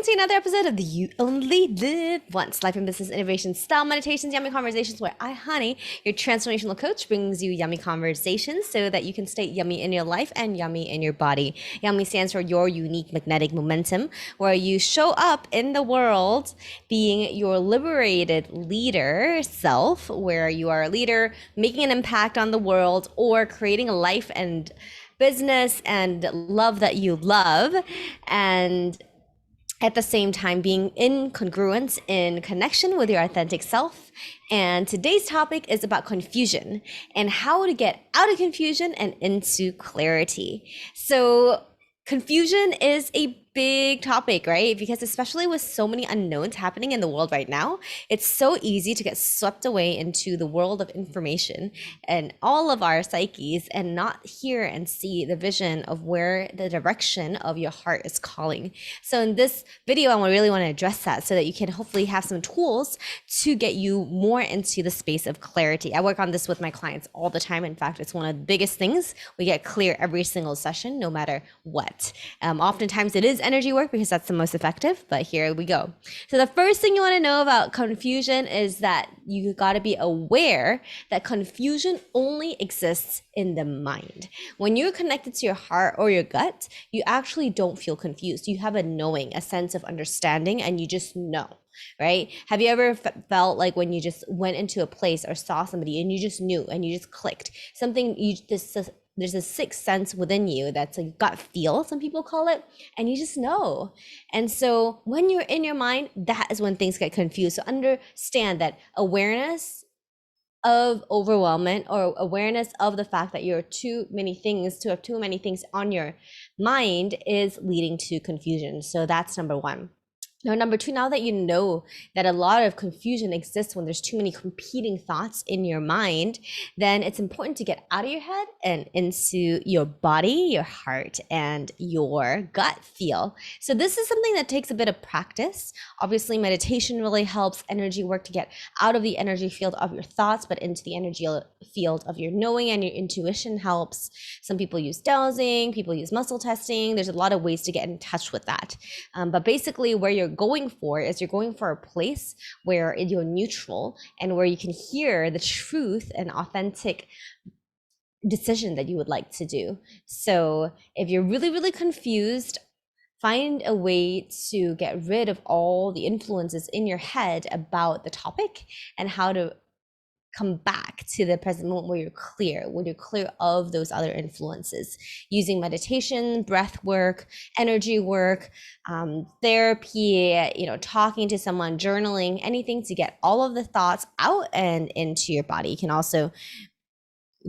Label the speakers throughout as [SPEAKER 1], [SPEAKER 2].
[SPEAKER 1] welcome to another episode of the You Only Live Once Life and Business Innovation Style Meditations, Yummy Conversations, where I, Hani, your transformational coach, brings you yummy conversations so that you can stay yummy in your life and yummy in your body. Yummy stands for your unique magnetic momentum, where you show up in the world being your liberated leader self, where you are a leader making an impact on the world or creating a life and business and love that you love, and at the same time being in congruence, in connection with your authentic self. And today's topic is about confusion and how to get out of confusion and into clarity. So confusion is a big topic, right? Because especially with so many unknowns happening in the world right now, it's so easy to get swept away into the world of information and all of our psyches and not hear and see the vision of where the direction of your heart is calling. So in this video, I really want to address that so that you can hopefully have some tools to get you more into the space of clarity. I work on this with my clients all the time. In fact, it's one of the biggest things. We get clear every single session, no matter what. Oftentimes it is energy work because that's the most effective, but here we go. So the first thing you want to know about confusion is that you got to be aware that confusion only exists in the mind. When you're connected to your heart or your gut, you actually don't feel confused. You have a knowing, a sense of understanding, and you just know. Right? Have you ever felt like when you just went into a place or saw somebody and you just knew and you just clicked something, there's a sixth sense within you that's a gut feel, some people call it, and you just know. And so when you're in your mind, that is when things get confused. So understand that awareness of overwhelmment or awareness of the fact that you're too many things on your mind is leading to confusion. So that's number one. Now, number two, now that you know that a lot of confusion exists when there's too many competing thoughts in your mind, then it's important to get out of your head and into your body, your heart, and your gut feel. So this is something that takes a bit of practice. Obviously, meditation really helps, energy work to get out of the energy field of your thoughts, but into the energy field of your knowing, and your intuition helps. Some people use dowsing, people use muscle testing. There's a lot of ways to get in touch with that. But basically where you're going for a place where you're neutral and where you can hear the truth and authentic decision that you would like to do. So if you're really, really confused, find a way to get rid of all the influences in your head about the topic and how to come back to the present moment where you're clear of those other influences, using meditation, breath work, energy work, therapy, talking to someone, journaling, anything to get all of the thoughts out and into your body. You can also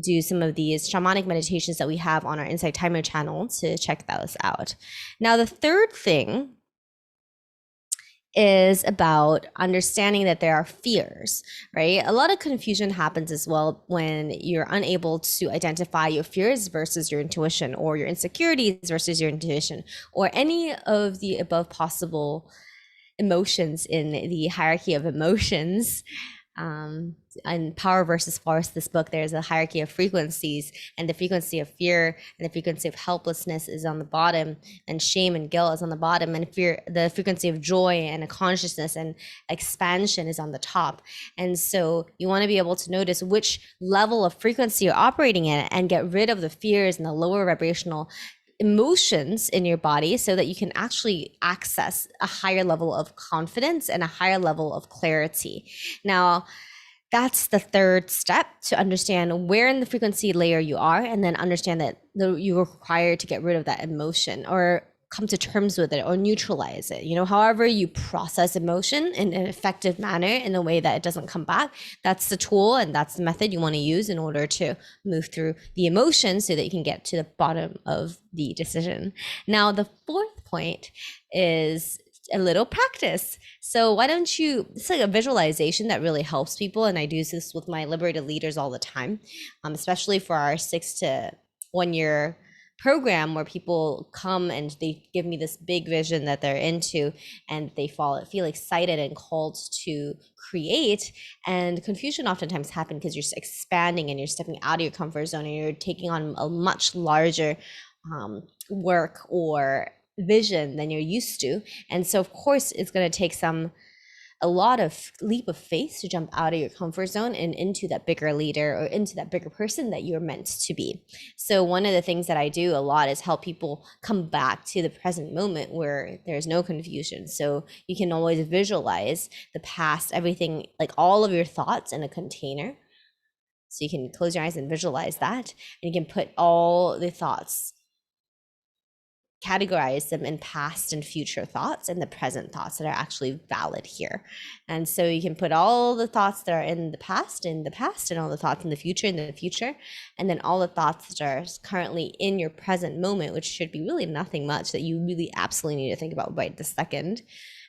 [SPEAKER 1] do some of these shamanic meditations that we have on our Insight Timer channel to check those out. Now, the third thing is about understanding that there are fears, right? A lot of confusion happens as well when you're unable to identify your fears versus your intuition, or your insecurities versus your intuition, or any of the above possible emotions in the hierarchy of emotions. And Power versus Force, this book, there's a hierarchy of frequencies, and the frequency of fear and the frequency of helplessness is on the bottom, and shame and guilt is on the bottom, and fear, the frequency of joy and a consciousness and expansion is on the top. And so you want to be able to notice which level of frequency you're operating in and get rid of the fears and the lower vibrational emotions in your body so that you can actually access a higher level of confidence and a higher level of clarity. Now, that's the third step, to understand where in the frequency layer you are, and then understand that you're required to get rid of that emotion or come to terms with it or neutralize it. However you process emotion in an effective manner in a way that it doesn't come back, that's the tool and that's the method you want to use in order to move through the emotion so that you can get to the bottom of the decision. Now, the fourth point is a little practice. So why don't it's like a visualization that really helps people. And I do this with my liberated leaders all the time, especially for our 6 to 1 year program, where people come and they give me this big vision that they're into, and they feel excited and called to create. And confusion oftentimes happens because you're expanding and you're stepping out of your comfort zone and you're taking on a much larger work or vision than you're used to. And so of course it's going to take a lot of leap of faith to jump out of your comfort zone and into that bigger leader or into that bigger person that you're meant to be. So one of the things that I do a lot is help people come back to the present moment where there's no confusion. So you can always visualize the past, everything, like all of your thoughts in a container. So you can close your eyes and visualize that, and you can put all the thoughts, categorize them in past and future thoughts and the present thoughts that are actually valid here. And so you can put all the thoughts that are in the past, and all the thoughts in the future, and then all the thoughts that are currently in your present moment, which should be really nothing much that you really absolutely need to think about right this second.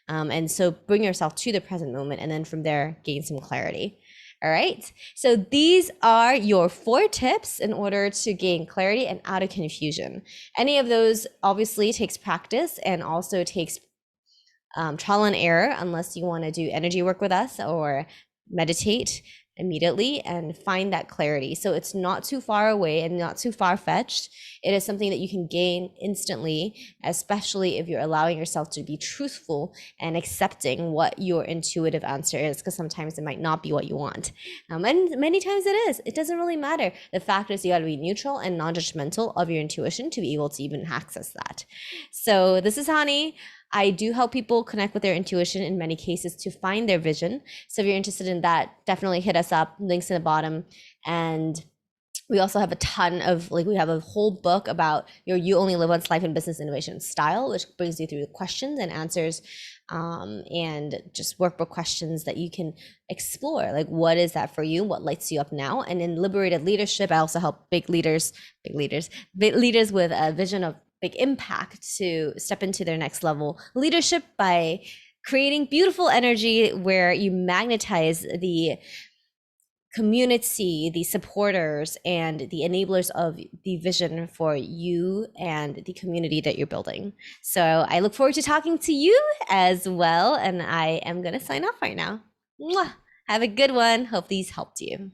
[SPEAKER 1] And so bring yourself to the present moment, and then from there, gain some clarity. All right, so these are your 4 tips in order to gain clarity and out of confusion. Any of those obviously takes practice and also takes trial and error, unless you want to do energy work with us or meditate immediately and find that clarity. So it's not too far away and not too far-fetched. It is something that you can gain instantly, especially if you're allowing yourself to be truthful and accepting what your intuitive answer is, because sometimes it might not be what you want. And many times it is. It doesn't really matter. The fact is you got to be neutral and non-judgmental of your intuition to be able to even access that. So this is Hani. I do help people connect with their intuition in many cases to find their vision. So if you're interested in that, definitely hit us up. Links in the bottom. And we also have a ton of, we have a whole book about your You Only Live Once Life and Business Innovation style, which brings you through the questions and answers and just workbook questions that you can explore. Like, what is that for you? What lights you up now? And in Liberated Leadership, I also help big leaders with a vision of big impact to step into their next level leadership by creating beautiful energy where you magnetize the community, the supporters, and the enablers of the vision for you and the community that you're building. So I look forward to talking to you as well. And I am going to sign off right now. Mwah! Have a good one. Hope these helped you.